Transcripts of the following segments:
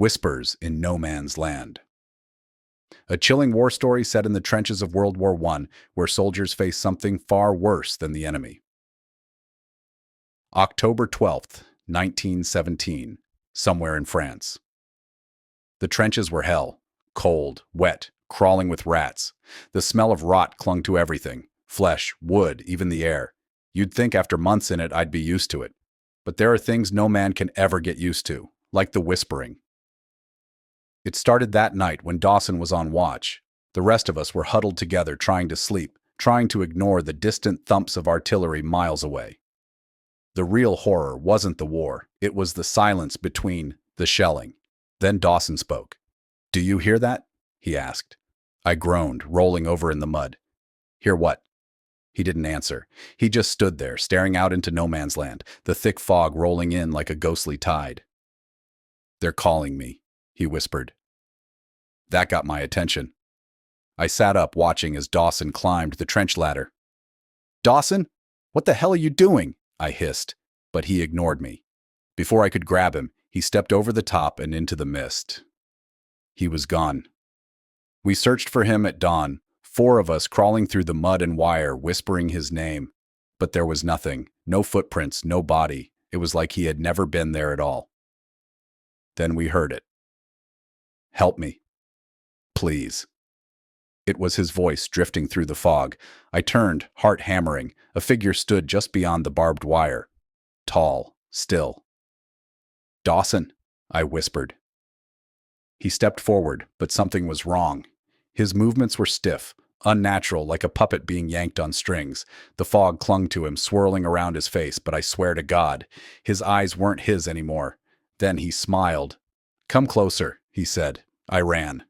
Whispers in No Man's Land. A chilling war story set in the trenches of World War I, where soldiers face something far worse than the enemy. October 12th, 1917, somewhere in France. The trenches were hell. Cold, wet, crawling with rats. The smell of rot clung to everything. Flesh, wood, even the air. You'd think after months in it I'd be used to it. But there are things no man can ever get used to, like the whispering. It started that night when Dawson was on watch. The rest of us were huddled together trying to sleep, trying to ignore the distant thumps of artillery miles away. The real horror wasn't the war, it was the silence between the shelling. Then Dawson spoke. "Do you hear that?" he asked. I groaned, rolling over in the mud. "Hear what?" He didn't answer. He just stood there, staring out into no man's land, the thick fog rolling in like a ghostly tide. "They're calling me," he whispered. That got my attention. I sat up, watching as Dawson climbed the trench ladder. "Dawson? What the hell are you doing?" I hissed, but he ignored me. Before I could grab him, he stepped over the top and into the mist. He was gone. We searched for him at dawn, 4 of us crawling through the mud and wire, whispering his name. But there was nothing, no footprints, no body. It was like he had never been there at all. Then we heard it. "Help me. Please." It was his voice drifting through the fog. I turned, heart hammering. A figure stood just beyond the barbed wire. Tall, still. "Dawson," I whispered. He stepped forward, but something was wrong. His movements were stiff, unnatural, like a puppet being yanked on strings. The fog clung to him, swirling around his face, but I swear to God, his eyes weren't his anymore. Then he smiled. "Come closer," he said. I ran.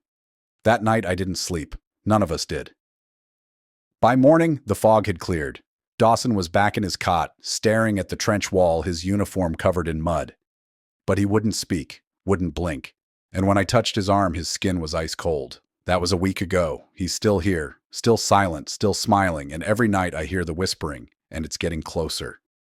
That night I didn't sleep. None of us did. By morning, the fog had cleared. Dawson was back in his cot, staring at the trench wall, his uniform covered in mud. But he wouldn't speak, wouldn't blink. And when I touched his arm, his skin was ice cold. That was a week ago. He's still here, still silent, still smiling, and every night I hear the whispering, and it's getting closer.